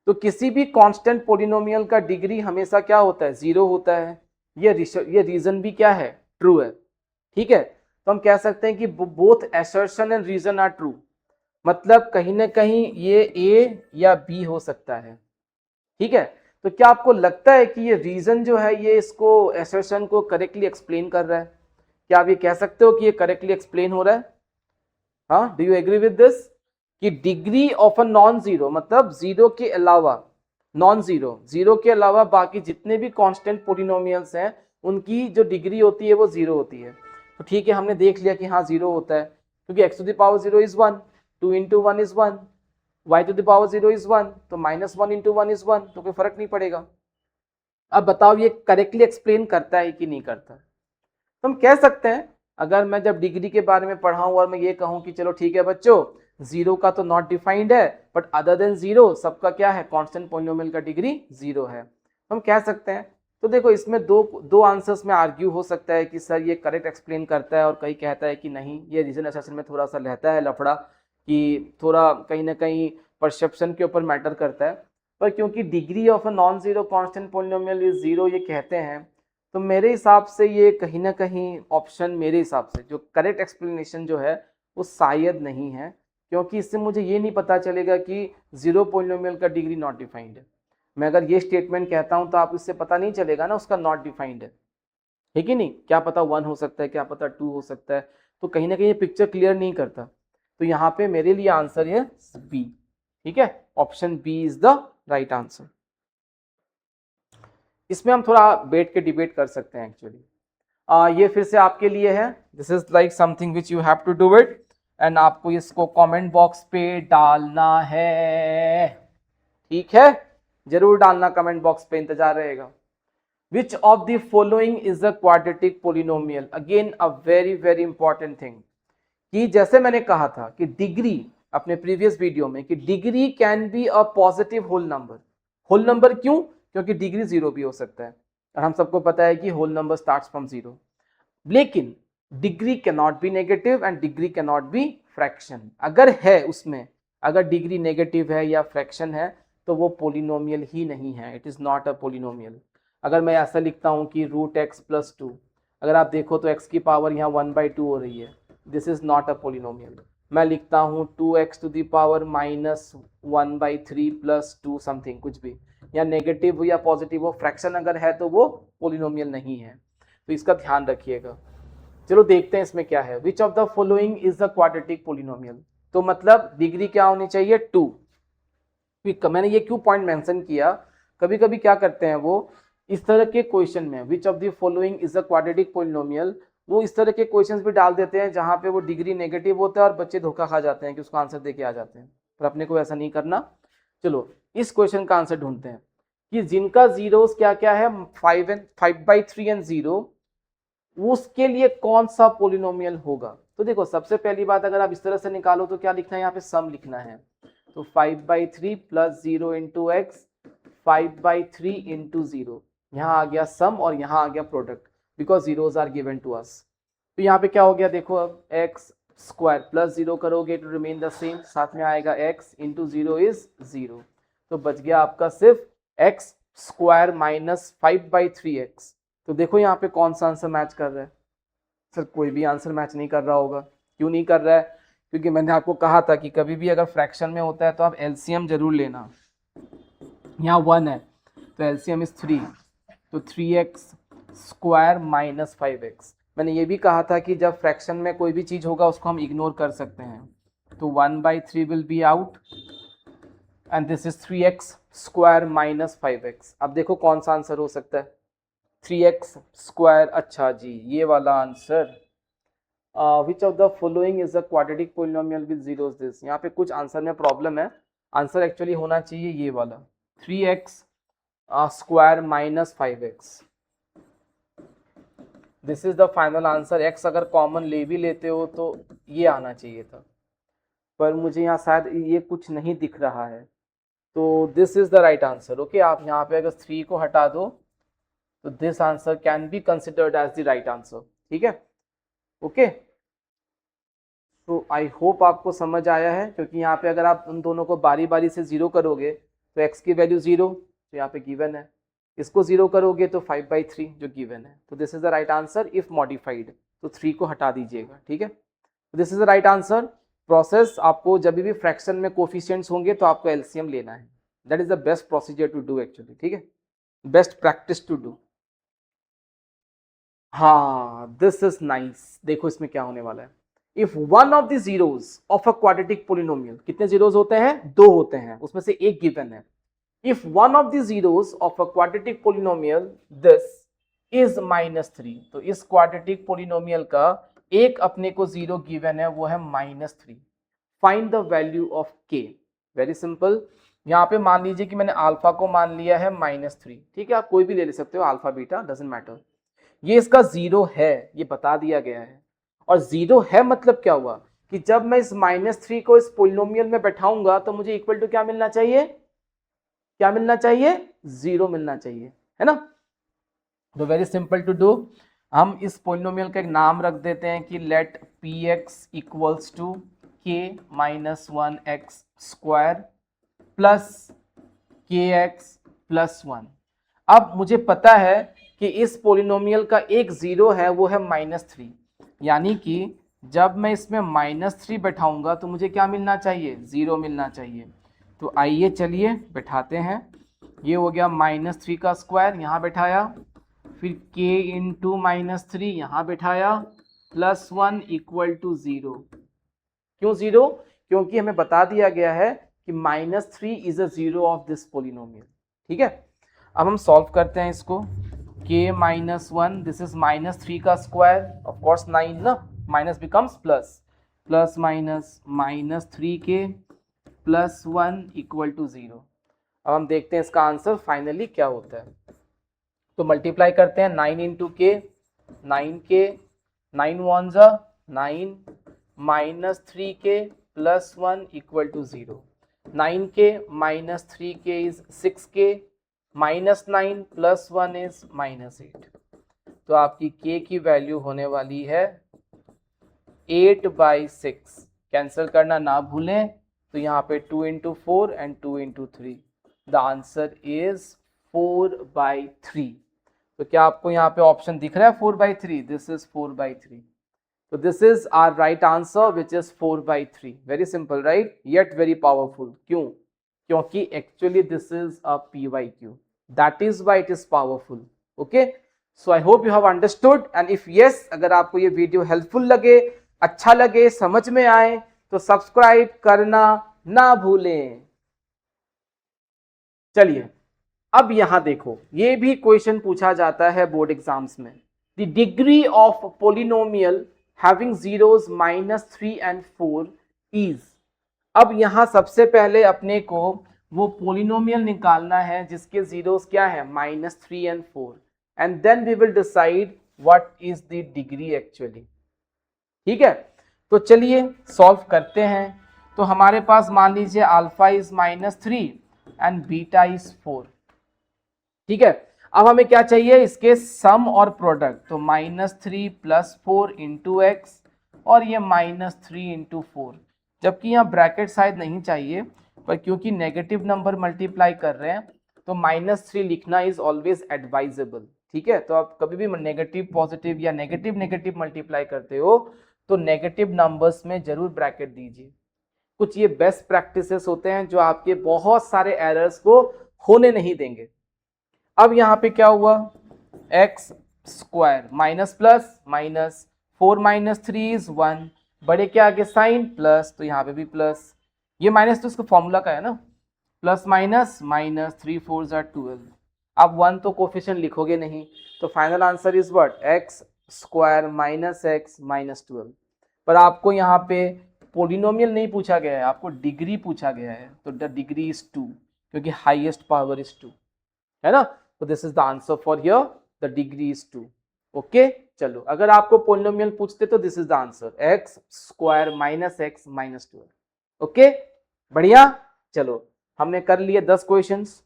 तो किसी भी कांस्टेंट पोलिनोमियल का डिग्री हमेशा क्या होता है, जीरो होता है। ये रीजन भी क्या है, ट्रू है, ठीक है। तो हम कह सकते हैं कि both assertion and reason are true, मतलब कहीं ना कहीं ये ए या बी हो सकता है, ठीक है। तो क्या आपको लगता है कि ये रीजन जो है ये इसको असर्शन को करेक्टली एक्सप्लेन कर रहा है? क्या आप ये कह सकते हो कि ये करेक्टली एक्सप्लेन हो रहा है? हाँ, do you agree with this कि degree of a non zero, मतलब जीरो के अलावा, नॉन जीरो, जीरो के अलावा बाकी जितने भी कांस्टेंट पोलिनोमियल्स हैं उनकी जो डिग्री होती है वो जीरो होती है। तो ठीक है, हमने देख लिया कि हाँ जीरो होता है, क्योंकि x to the power 0 is 1, 2 into 1 is 1, y to the power 0 is 1, तो -1 into 1 is 1, तो कोई फर्क नहीं पड़ेगा। अब बताओ ये करेक्टली एक्सप्लेन करता है कि नहीं करता? तो हम कह सकते हैं, अगर मैं जब डिग्री के बारे में पढ़ाऊं और मैं ये कहूं कि चलो ठीक है बच्चों, जीरो का तो नॉट डिफाइंड है, बट अदर देन जीरो सबका क्या है, कांस्टेंट पोलिनोमियल का डिग्री जीरो है, तो हम कह सकते हैं। तो देखो इसमें दो आंसर्स में आर्ग्यू हो सकता है कि सर ये करेक्ट एक्सप्लेन करता है, और कहीं कहता है कि नहीं, ये रीजन असर्शन में थोड़ा सा रहता है लफड़ा, कि थोड़ा कहीं ना कहीं परसेप्शन के ऊपर मैटर करता है। पर क्योंकि degree of a non zero constant polynomial is zero ये कहते हैं, तो मेरे हिसाब से ये कहीं ना कहीं ऑप्शन, मेरे हिसाब से जो करेक्ट एक्सप्लेनेशन जो है वो शायद नहीं है, क्योंकि इससे मुझे ये नहीं पता चलेगा कि जीरो पोलिनोमियल का डिग्री नॉट डिफाइंड है। मैं अगर ये स्टेटमेंट कहता हूं तो आप इससे पता नहीं चलेगा ना उसका नॉट डिफाइंड है, ठीक है नहीं, क्या पता 1 हो सकता है, क्या पता 2 हो सकता है, तो कहीं ना कहीं ये पिक्चर क्लियर नहीं करता। तो यहाँ पे मेरे लिए आंसर है बी, ठीक है, option B is the right answer. इसमें हम थोड़ा बैठ के डिबेट कर सकते हैं एक्चुअली। ये फिर से आपके लिए है, this is like something which you have to do it, and आपको इसको कमेंट बॉक्स पे डालना है, ठीक है, जरूर डालना कमेंट बॉक्स पे, इंतजार रहेगा। Which of the following is a quadratic polynomial? Again a very very important thing, कि जैसे मैंने कहा था कि डिग्री अपने प्रीवियस वीडियो में, कि degree can be a positive whole number. Whole number क्यों? क्योंकि डिग्री जीरो भी हो सकता है, और हम सबको पता है कि whole number starts from zero. लेकिन degree can not be negative and degree can not be fraction. अगर है उसमें, अगर डिग्री नेगेटिव है या फ्रैक्शन है, तो वो पोलिनोमियल ही नहीं है, it is not a polynomial. अगर मैं ऐसा लिखता हूं कि √x+2, अगर आप देखो तो x की पावर यहाँ 1/2 हो रही है, this is not a polynomial. मैं लिखता हूँ 2x to the power -1/3 + 2 something, कुछ भी, या नेगेटिव हो या पॉजिटिव हो, फ्रैक्शन अगर है तो वो पोलिनोमियल नहीं है, तो इसका ध्यान रखिएगा। चलो देखते हैं इसमें क्या है। Which of the following is the quadratic polynomial? तो मतलब डिग्री क्या होनी चाहिए, 2। मैंने ये क्यों पॉइंट मेंशन किया, कभी कभी क्या करते हैं वो, इस तरह के क्वेश्चन में which of the following is a quadratic polynomial, वो इस तरह के क्वेश्चंस भी डाल देते हैं जहां पे वो डिग्री नेगेटिव होता है और बच्चे धोखा खा जाते हैं कि उसका आंसर देके आ जाते हैं, पर अपने को ऐसा नहीं करना। चलो इस क्वेश्चन का आंसर ढूंढते हैं कि जिनका जीरोस क्या क्या है, 5/3 एंड 0, उसके लिए कौन सा पोलिनोमियल होगा। तो देखो सबसे पहली बात, अगर आप इस तरह से निकालो तो क्या लिखना है, यहाँ पे सम लिखना है, तो 5/3 + 0 × x, 5/3 × 0, यहाँ आ गया सम और यहाँ आ गया product, because zeros are given to us. तो यहाँ पे क्या हो गया देखो, अब x² + 0 करोगे टू रिमेन द सेम, साथ में आएगा x × 0 इज 0, तो बच गया आपका सिर्फ x² - 5/3x। तो देखो यहाँ पे कौन सा आंसर मैच कर रहा है? सर कोई भी आंसर मैच नहीं कर रहा होगा। क्यों नहीं कर रहा है? क्योंकि मैंने आपको कहा था कि कभी भी अगर फ्रैक्शन में होता है तो आप एलसीएम जरूर लेना। यहाँ 1 है तो एलसीएम इज 3, तो 3x² - 5x। मैंने ये भी कहा था कि जब फ्रैक्शन में कोई भी चीज होगा उसको हम इग्नोर कर सकते हैं, तो 1/3 will be out and this is 3x² - 5x। अब देखो कौन सा आंसर हो सकता है, 3x²। अच्छा जी, ये वाला answer, which of the following is a quadratic polynomial with zeros this. यहाँ पे कुछ आंसर में प्रॉब्लम है, आंसर एक्चुअली होना चाहिए ये वाला 3x² - 5x। This is the final answer. x अगर कॉमन ले भी लेते हो तो ये आना चाहिए था, पर मुझे यहाँ शायद ये कुछ नहीं दिख रहा है, तो this is the right answer. Okay, आप यहाँ पे अगर 3 को हटा दो तो this answer can be considered as the right answer. ठीक है, ओके। तो आई होप आपको समझ आया है, क्योंकि यहाँ पे अगर आप उन दोनों को बारी बारी से 0 करोगे तो x की वैल्यू 0 तो यहाँ पे गिवन है, इसको 0 करोगे तो 5/3 जो गिवन है। तो this is the right answer if modified, तो 3 को हटा दीजिएगा। ठीक है, तो this is the right answer. Process आपको जब भी फ्रैक्शन में कोफिशिएंट्स होंगे तो आपको एलसीएम लेना है, that is the best procedure to do actually. ठीक है, बेस्ट प्रैक्टिस टू डू। हाँ, दिस इज नाइस। देखो इसमें क्या होने वाला है। If one of the zeros of a quadratic polynomial, कितने जीरोस होते हैं? 2 होते हैं, उसमें से एक गिवन है। If one of the zeros of a quadratic polynomial this is -3, तो इस क्वाड्रेटिक पोलिनोमियल का एक अपने को 0 गिवन है, वो है -3। Find the value of k। Very simple. यहाँ पे मान लीजिए कि मैंने अल्फा को मान लिया है -3। ठीक है, आप कोई भी ले सकते हो, अल्फा बीटा डजंट मैटर। ये इसका 0 है, ये बता दिया गया है। और 0 है मतलब क्या हुआ कि जब मैं इस -3 को इस पोलिनोमियल में बैठाऊंगा तो मुझे इक्वल टू क्या मिलना चाहिए? क्या मिलना चाहिए? 0 मिलना चाहिए, है ना। तो वेरी सिंपल टू डू, हम इस पोलिनोमियल का एक नाम रख देते हैं कि let px equals to k - 1x square plus kx plus 1। अब मुझे पता है कि इस पोलिनोमियल का एक 0 है, वो है -3, यानी कि जब मैं इसमें -3 बैठाऊंगा तो मुझे क्या मिलना चाहिए? 0 मिलना चाहिए। तो आइए चलिए बैठाते हैं। ये हो गया -3 का स्क्वायर, यहाँ बैठाया, फिर k इंटू -3 यहाँ बैठाया, प्लस 1 इक्वल टू 0। क्यों 0? क्योंकि हमें बता दिया गया है कि -3 is a 0 of this polynomial. ठीक है, अब हम सॉल्व करते हैं इसको। k - 1, दिस इज -3 का स्क्वायर, ऑफ कोर्स 9 ना, minus becomes plus, plus minus -3k plus 1 equal to 0। अब हम देखते हैं इसका आंसर फाइनली क्या होता है। तो मल्टीप्लाई करते हैं 9 इंटू के, 9k, 9 वन जा 9, -3k plus 1 equal to 0। 9k minus 3k is 6k, -9 plus 1 is -8। तो आपकी k की वैल्यू होने वाली है 8/6। कैंसिल करना ना भूलें, तो यहाँ पे 2 into 4 and 2 into 3, the answer is 4/3। तो क्या आपको यहाँ पे ऑप्शन दिख रहा है 4/3? This is 4/3। तो this is our right answer which is 4/3। Very simple right, yet very powerful. क्यों? क्योंकि actually this is a PYQ, that is why it is powerful. Okay, so I hope you have understood, and if yes, अगर आपको ये video helpful लगे, अच्छा लगे, समझ में आए, तो सब्सक्राइब करना ना भूलें। चलिए अब यहां देखो, ये भी क्वेश्चन पूछा जाता है बोर्ड एग्जाम्स में। The degree of polynomial having zeros -3 and 4 is. अब यहां सबसे पहले अपने को वो पोलिनोमियल निकालना है जिसके जीरोस क्या है? -3 and 4, and then we will decide what is the degree actually. ठीक है, तो चलिए सॉल्व करते हैं। तो हमारे पास मान लीजिए alpha is -3 and beta is 4। ठीक है, अब हमें क्या चाहिए? इसके सम और प्रोडक्ट। तो -3 प्लस 4 इंटू एक्स, और ये -3 इंटू 4। जबकि यहाँ ब्रैकेट शायद नहीं चाहिए, पर क्योंकि नेगेटिव नंबर मल्टीप्लाई कर रहे हैं तो -3 लिखना इज ऑलवेज एडवाइजेबल। ठीक है, तो आप कभी भी नेगेटिव पॉजिटिव या नेगेटिव नेगेटिव मल्टीप्लाई करते हो तो नेगेटिव नंबर्स में जरूर ब्रैकेट दीजिए। कुछ ये बेस्ट प्रैक्टिसेस होते हैं जो आपके बहुत सारे एरर्स को होने नहीं देंगे। अब यहाँ पे क्या हुआ? X square minus plus minus, 4 - 3 is 1, बड़े के आगे साइन प्लस, तो यहाँ पे भी प्लस, ये माइनस तो इसका फॉर्मूला का है ना, प्लस माइनस माइनस, 3 4 ज़ा 12। अब 1 तो कोफिशिएंट लिखोगे नहीं, तो final answer is what? X square minus x minus 12। पर आपको यहाँ पे पोलिनोमियल नहीं पूछा गया है, आपको डिग्री पूछा गया है। तो द डिग्री इज 2, क्योंकि हाईएस्ट पावर इज 2, है ना। तो this is the answer for here, the degree is 2। Okay, चलो अगर आपको पोलिनोमियल पूछते तो this is the answer, x square minus x minus 12। Okay, बढ़िया। चलो हमने कर लिए 10 क्वेश्चंस।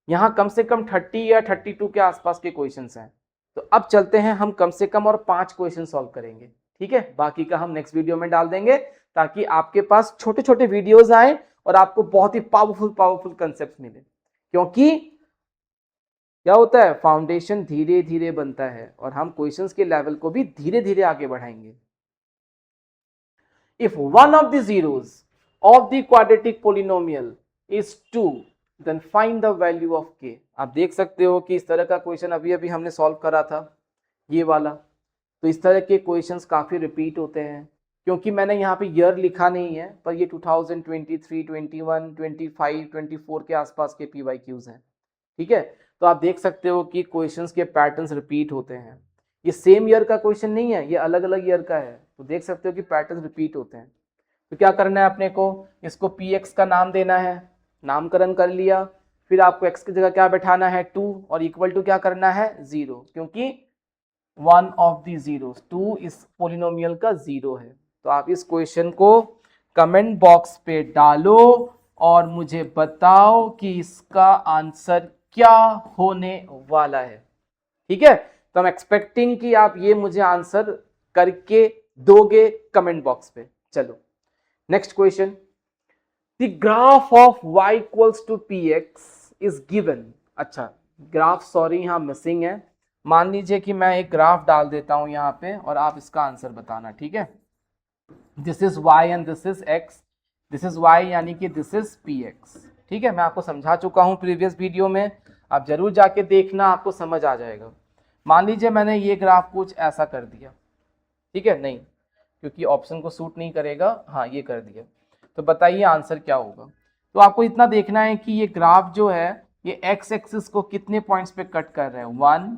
यहाँ कम से कम 30 या 32 के आसपास के क्वेश्चंस हैं। तो अब चलते हैं, हम कम से कम और 5 क्वेश्चन सॉल्व करेंगे, ठीक है। बाकी का हम नेक्स्ट वीडियो में डाल देंगे ताकि आपके पास छोटे छोटे वीडियोस आए और आपको बहुत ही पावरफुल कंसेप्ट मिले। क्योंकि क्या होता है, फाउंडेशन धीरे धीरे बनता है और हम क्वेश्चंस के लेवल को भी धीरे धीरे आगे बढ़ाएंगे। If one of the zeros of the quadratic polynomial is 2, then find the value of k। आप देख सकते हो कि इस तरह का क्वेश्चन अभी अभी हमने सॉल्व करा था, ये वाला। तो इस तरह के क्वेश्चंस काफी रिपीट होते हैं, क्योंकि मैंने यहाँ पे ईयर लिखा नहीं है, पर ये 2023, 21, 25, 24 के आसपास के PYQs हैं, ठीक है। तो आप देख सकते हो कि क्वेश्चंस के पैटर्न्स रिपीट होते हैं। ये सेम ईयर का क्वेश्चन नहीं है, ये अलग अलग ईयर का है। तो देख सकते हो कि पैटर्न्स रिपीट होते हैं। तो क्या करना है अपने को, इसको px का नाम देना है, नामकरण कर लिया। फिर आपको x की जगह क्या बैठाना है, 2, और इक्वल टू क्या करना है, 0, क्योंकि वन ऑफ द जीरोस 2 इस पोलिनोमियल का 0 है। तो आप इस क्वेश्चन को कमेंट बॉक्स पे डालो और मुझे बताओ कि इसका आंसर क्या होने वाला है, ठीक है। तो I'm एक्सपेक्टिंग कि आप ये मुझे आंसर करके दोगे कमेंट बॉक्स पे। चलो next question, the graph of y equals to px is given. अच्छा, ग्राफ सॉरी यहाँ मिसिंग है। मान लीजिए कि मैं एक ग्राफ डाल देता हूं यहाँ पे और आप इसका आंसर बताना, ठीक है। This is y and this is x, this is y यानी कि दिस इज px, ठीक है। मैं आपको समझा चुका हूं प्रीवियस वीडियो में, आप जरूर जाके देखना, आपको समझ आ जाएगा। मान लीजिए मैंने ये ग्राफ कुछ ऐसा कर दिया, ठीक है, नहीं क्योंकि ऑप्शन को सूट नहीं करेगा, हाँ ये कर दिया। तो बताइए आंसर क्या होगा। तो आपको इतना देखना है कि ये ग्राफ जो है ये एक्स एक्सिस को कितने पॉइंट्स पे कट कर रहा है, 1,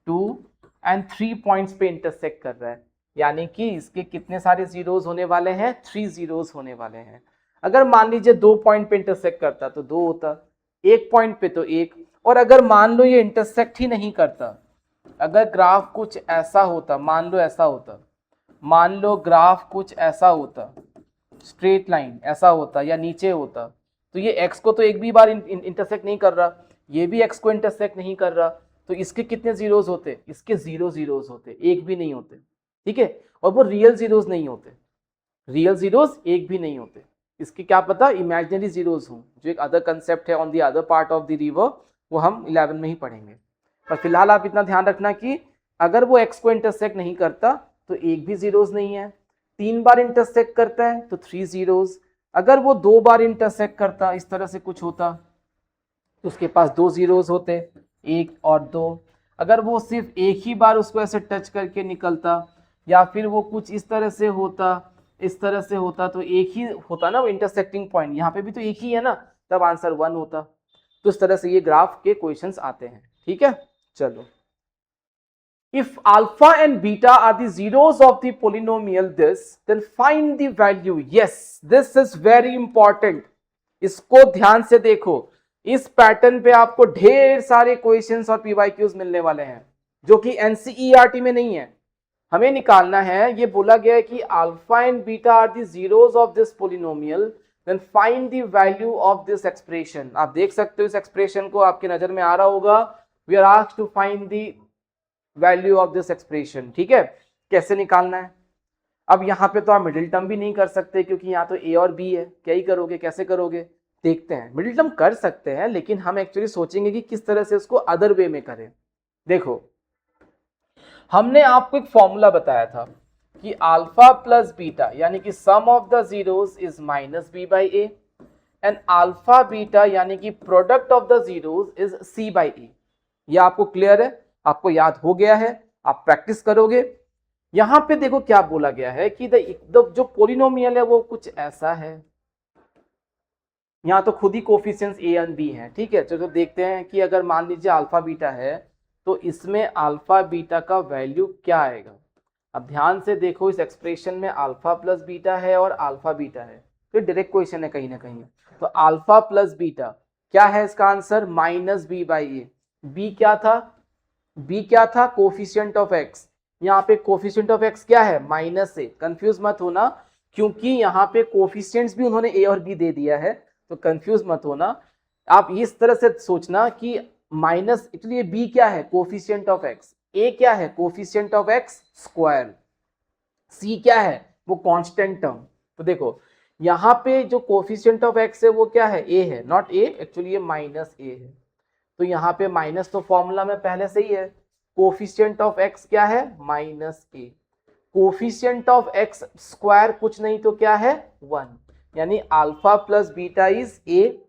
2 एंड 3 पॉइंट्स पे इंटरसेक्ट कर रहा है, यानी कि इसके कितने सारे जीरोस होने वाले हैं, 3 जीरोस होने वाले हैं। अगर मान लीजिए 2 पॉइंट पे इंटरसेक्ट करता तो 2 होता, 1 पॉइंट पे तो 1, और अगर मान लो ये इंटरसेक्ट ही नहीं करता, अगर ग्राफ कुछ ऐसा होता, मान लो ऐसा होता, मान लो ग्राफ कुछ ऐसा होता, स्ट्रेट लाइन ऐसा होता या नीचे होता, तो ये x को तो एक भी बार इंटरसेक्ट नहीं कर रहा, ये भी x को इंटरसेक्ट नहीं कर रहा, तो इसके कितने जीरोस होते, इसके 0 जीरोस होते, एक भी नहीं होते, ठीक है। और वो रियल जीरोस नहीं होते, रियल जीरोस एक भी नहीं होते, इसके क्या पता इमेजिनरी जीरोस हों, जो एक अदर कंसेप्ट है on the other part of the river, वो हम 11 में ही पढ़ेंगे। पर फिलहाल आप इतना ध्यान रखना कि अगर वो x को इंटरसेक्ट नहीं करता तो एक भी जीरोस नहीं है, 3 बार इंटरसेक्ट करता है तो 3 जीरोस, अगर वो 2 बार इंटरसेक्ट करता, इस तरह से कुछ होता, तो उसके पास 2 जीरोस होते, 1 और 2। अगर वो सिर्फ एक ही बार उसको ऐसे टच करके निकलता, या फिर वो कुछ इस तरह से होता, इस तरह से होता, तो एक ही होता ना वो इंटरसेक्टिंग पॉइंट, यहाँ पे भी तो एक ही है ना, तब आंसर 1 होता। तो इस तरह से ये ग्राफ के क्वेश्चंस आते हैं, ठीक है। चलो, if alpha and beta are the zeros of the polynomial this, then find the value। yes, this is very important, इसको ध्यान से देखो। इस पैटर्न पे आपको ढेर सारे क्वेश्चंस और PYQs मिलने वाले हैं जो कि NCERT में नहीं है। हमें निकालना है, ये बोला गया है कि alpha and beta are the zeros of this polynomial, then find the value of this expression. आप देख सकते हो इस एक्सप्रेशन को, आपकी नजर में आ रहा होगा, we are asked to find the value of this expression, ठीक है। कैसे निकालना है, अब यहाँ पे तो आप मिडिल टर्म भी नहीं कर सकते क्योंकि यहाँ तो ए और बी है, क्या ही करोगे, कैसे करोगे, देखते हैं। मिडिल टर्म कर सकते हैं, लेकिन हम एक्चुअली सोचेंगे कि किस तरह से उसको अदर वे में करें। देखो, हमने आपको एक फॉर्मूला बताया था कि अल्फा प्लस बीटा यानी कि sum of the zeros is minus B by A, and alpha beta यानी कि product of the zeros is C by A. यह आपको क्लियर है, आपको याद हो गया है, आप प्रैक्टिस करोगे। यहां पे देखो क्या बोला गया है कि जो पोलिनोमियल है वो कुछ ऐसा है, यहां तो खुद ही कोफिशिएंट्स ए एंड बी हैं, ठीक है। तो देखते हैं कि अगर मान लीजिए अल्फा बीटा है तो इसमें अल्फा बीटा का वैल्यू क्या आएगा। अब ध्यान से देखो, इस एक्सप्रेशन में अल्फा प्लस बीटा है और अल्फा बीटा है, तो डायरेक्ट क्वेश्चन है कहीं ना कहीं। तो अल्फा प्लस बीटा क्या है, इसका answer minus B by A. B क्या था, बी क्या था, कोफिशिएंट ऑफ एक्स। यहाँ पे कोफिशिएंट ऑफ एक्स क्या है, माइनस ए। कंफ्यूज मत होना, क्योंकि यहाँ पे कोफिशिएंट्स भी उन्होंने ए और बी दे दिया है, तो कंफ्यूज मत होना। आप इस तरह से सोचना कि माइनस, एक्चुअली बी क्या है, कोफिशिएंट ऑफ एक्स, ए क्या है, कोफिशिएंट ऑफ एक्स स्क्वायर, सी क्या है, वो कांस्टेंट टर्म। तो देखो यहाँ पे जो कोफिशिएंट ऑफ एक्स है वो क्या है, ए है, नॉट ए, एक्चुअली ये माइनस ए है। तो यहाँ पे माइनस तो फॉर्मूला में पहले से ही है, कोफिशिएंट ऑफ एक्स क्या है, minus A, coefficient of x square कुछ नहीं तो क्या है, 1, यानी alpha plus beta is A,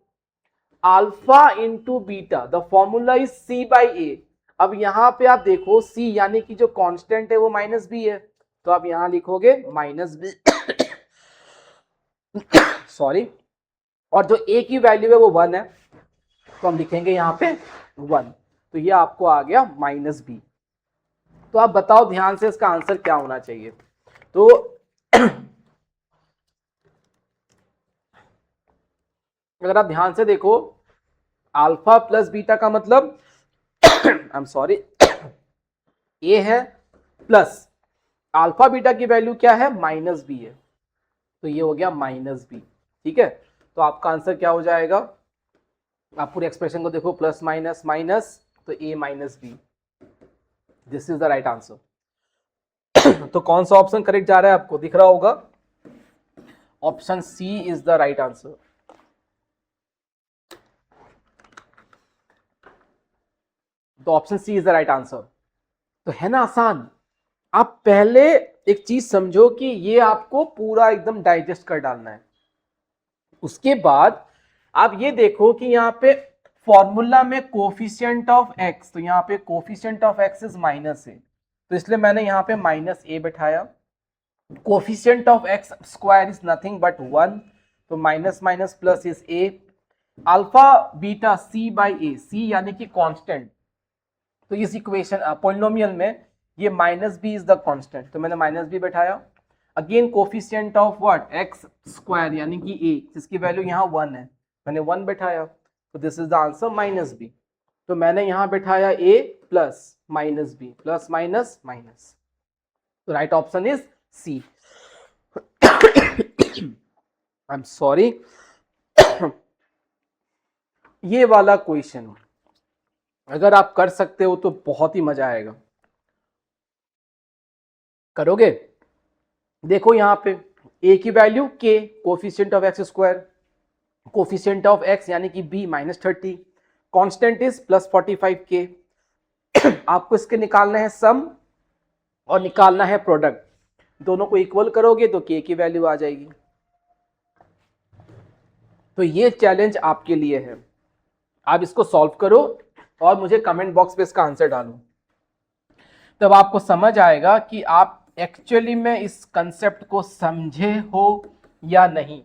alpha into beta, the formula is C by A. अब यहाँ पे आप देखो सी यानी कि जो कांस्टेंट है वो माइनस बी है, तो आप यहां लिखोगे माइनस बी सॉरी, और जो ए की वैल्यू है वो 1 है, तो हम लिखेंगे यहाँ पे 1, तो ये आपको आ गया माइनस बी। तो आप बताओ ध्यान से इसका आंसर क्या होना चाहिए। तो अगर आप ध्यान से देखो, अल्फा प्लस बीटा का मतलब आई एम सॉरी ए है, प्लस अल्फा बीटा की वैल्यू क्या है, माइनस बी है, तो ये हो गया माइनस बी। ठीक है, तो आपका आंसर क्या हो जाएगा, आप पूरे एक्सप्रेशन को देखो, प्लस माइनस माइनस, तो A minus B, this is the right answer. तो कौन सा ऑप्शन करेक्ट जा रहा है आपको दिख रहा होगा, option C is the right answer. तो option C is the right answer. तो है ना आसान। आप पहले एक चीज समझो कि ये आपको पूरा एकदम डाइजेस्ट कर डालना है, उसके बाद आप ये देखो कि यहाँ पे फॉर्मूला में कोफिशिएंट ऑफ एक्स, तो यहाँ पे coefficient of X is minus A, तो इसलिए मैंने यहाँ पे माइनस ए बैठाया। Coefficient of x square is nothing but 1, तो minus minus plus is A, alpha beta C by A, C यानी कि कांस्टेंट, तो इस इक्वेशन पॉलिनोमियल में ये minus B is the constant, तो मैंने माइनस बी बैठाया। Again coefficient of what, X square यानी कि ए, जिसकी वैल्यू यहाँ 1 है, मैंने 1 बैठाया, तो this is the answer minus B. तो मैंने यहाँ बैठाया A plus minus B, plus minus minus, तो right option is C. I am sorry, ये वाला क्वेश्चन अगर आप कर सकते हो तो बहुत ही मजा आएगा। करोगे? देखो यहां पे a की value k, coefficient of x square, coefficient of x यानी कि b minus 30, constant is plus 45k। आपको इसके निकालना है सम और निकालना है प्रोडक्ट, दोनों को इक्वल करोगे तो k की वैल्यू आ जाएगी। तो ये चैलेंज आपके लिए है, आप इसको सॉल्व करो और मुझे कमेंट बॉक्स पे इसका आंसर डालो, तब आपको समझ आएगा कि आप एक्चुअली में इस कंसेप्ट को समझे हो या नहीं,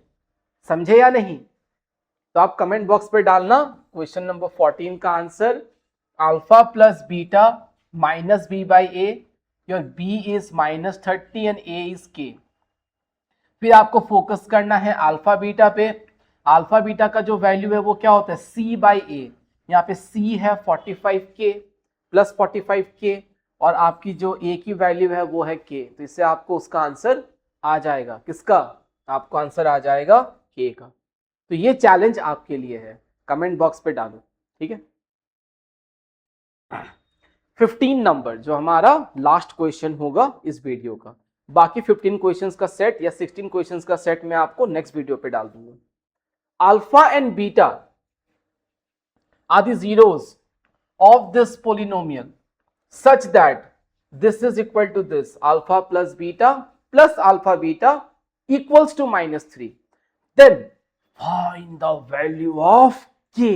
समझे या नहीं। तो आप कमेंट बॉक्स पे डालना क्वेश्चन नंबर 14 का answer, alpha plus beta minus B by A, your B is minus 30 and A is K. फिर आपको फोकस करना है अल्फा बीटा पे, अल्फा बीटा का जो वैल्यू है वो क्या होता है, सी बाई ए, यहाँ पे सी है 45k प्लस 45k, और आपकी जो a की वैल्यू है वो है k, तो इससे आपको उसका आंसर आ जाएगा, किसका, आपको आंसर आ जाएगा k का। तो ये चैलेंज आपके लिए है, कमेंट बॉक्स पे डालो, ठीक है। 15 नंबर जो हमारा लास्ट क्वेश्चन होगा इस वीडियो का, बाकी 15 क्वेश्चंस का सेट या 16 क्वेश्चंस का सेट मैं आपको नेक्स्ट वीडियो पे डाल दूंगा। Alpha and beta are the zeros of this polynomial such that this is equal to this, alpha plus beta plus alpha beta equals to minus 3, then find the value of k।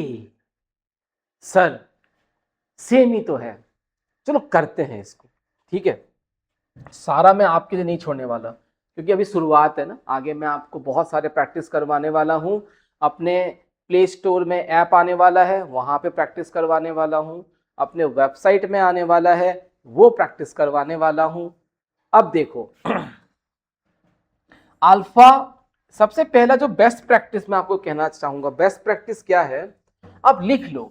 Sir same ही तो है, चलो करते हैं इसको, ठीक है। सारा मैं आपके लिए नहीं छोड़ने वाला क्योंकि अभी शुरुआत है ना, आगे मैं आपको बहुत सारे प्रैक्टिस करवाने वाला हूं, अपने प्ले स्टोर में ऐप आने वाला है, वहां पे प्रैक्टिस करवाने वाला हूं, अपने वेबसाइट में आने वाला है, वो प्रैक्टिस करवाने वाला हूं। अब देखो अल्फा, सबसे पहला जो बेस्ट प्रैक्टिस मैं आपको कहना चाहूंगा, बेस्ट प्रैक्टिस क्या है, अब लिख लो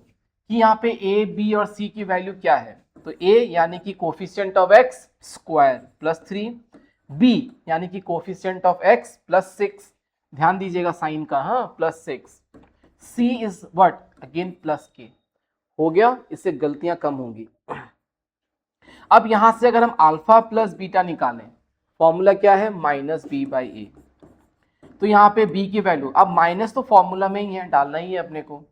कि यहाँ पे ए बी और सी की वैल्यू क्या है। तो ए यानी कि coefficient of x square plus 3, B यानी कि कोफिशिएंट ऑफ एक्स प्लस 6, ध्यान दीजिएगा साइन का, हाँ plus 6, C is what, again plus के हो गया, इससे गलतियां कम होंगी। अब यहां से अगर हम अल्फा प्लस बीटा निकालें, फॉर्मूला क्या है, माइनस बी बाई ए। तो यहाँ पे b की वैल्यू, अब माइनस तो फॉर्मूला में ही है, डालना ही है अपने को।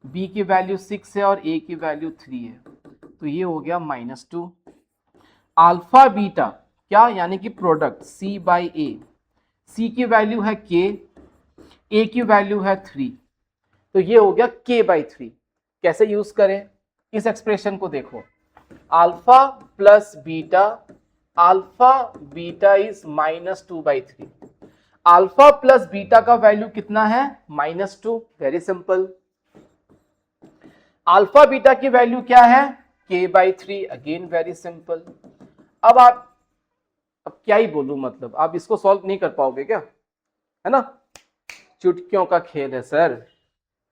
b की वैल्यू 6 है और a की वैल्यू 3 है, तो ये हो गया -2। अल्फा बीटा क्या, यानी कि product c by A, c की वैल्यू है k, a की वैल्यू है 3, तो ये हो गया k बाई 3। कैसे यूज करें, इस एक्सप्रेशन को देखो, alpha plus beta, alpha beta is -2/3। Alpha plus beta का वैल्यू कितना है, -2, वेरी सिंपल। अल्फा बीटा की वैल्यू क्या है, k/3, अगेन वेरी सिंपल। अब क्या ही बोलूं, मतलब आप इसको सॉल्व नहीं कर पाओगे क्या, है ना, चुटकियों का खेल है सर।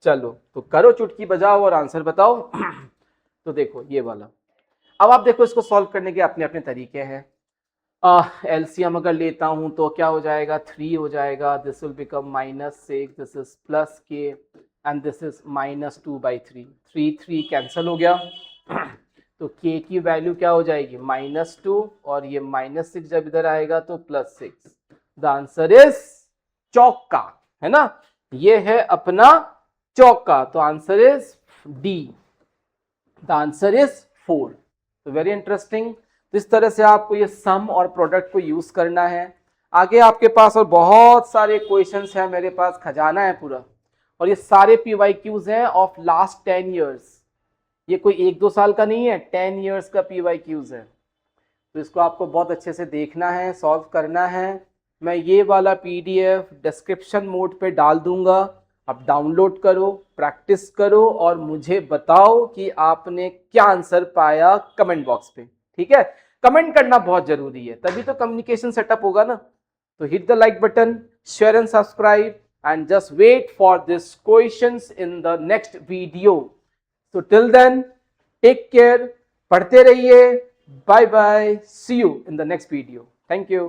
चलो तो करो, चुटकी बजाओ और आंसर बताओ। तो देखो ये वाला, अब आप देखो इसको सॉल्व करने के अपने अपने तरीके हैं। एलसीएम अगर लेता हूं तो क्या हो जाएगा, 3 हो जाएगा, this will become -6, this is plus के एंड दिस इज -2/3, 3 कैंसिल हो गया। तो k की वैल्यू क्या हो जाएगी, -2, और ये -6 जब इधर आएगा तो +6। द आंसर इज चौका, है ना, ये है अपना चौका, तो answer is D, the answer is 4। तो वेरी इंटरेस्टिंग। तो इस तरह से आपको ये सम और प्रोडक्ट को यूज करना है। आगे आपके पास और बहुत सारे क्वेश्चंस हैं, मेरे पास खजाना है पूरा, और ये सारे PYQs हैं ऑफ लास्ट 10 इयर्स। ये कोई 1-2 साल का नहीं है, 10 इयर्स का PYQs है। तो इसको आपको बहुत अच्छे से देखना है, सॉल्व करना है। मैं ये वाला PDF डिस्क्रिप्शन मोड पे डाल दूंगा, आप डाउनलोड करो, प्रैक्टिस करो और मुझे बताओ कि आपने क्या आंसर पाया कमेंट बॉक्स पे, ठीक है। कमेंट करना बहुत जरूरी है, तभी तो कम्युनिकेशन सेटअप होगा ना। तो hit the like button, share and subscribe, and just wait for this questions in the next video. So till then, take care, पढ़ते रहिए, bye bye, see you in the next video. Thank you.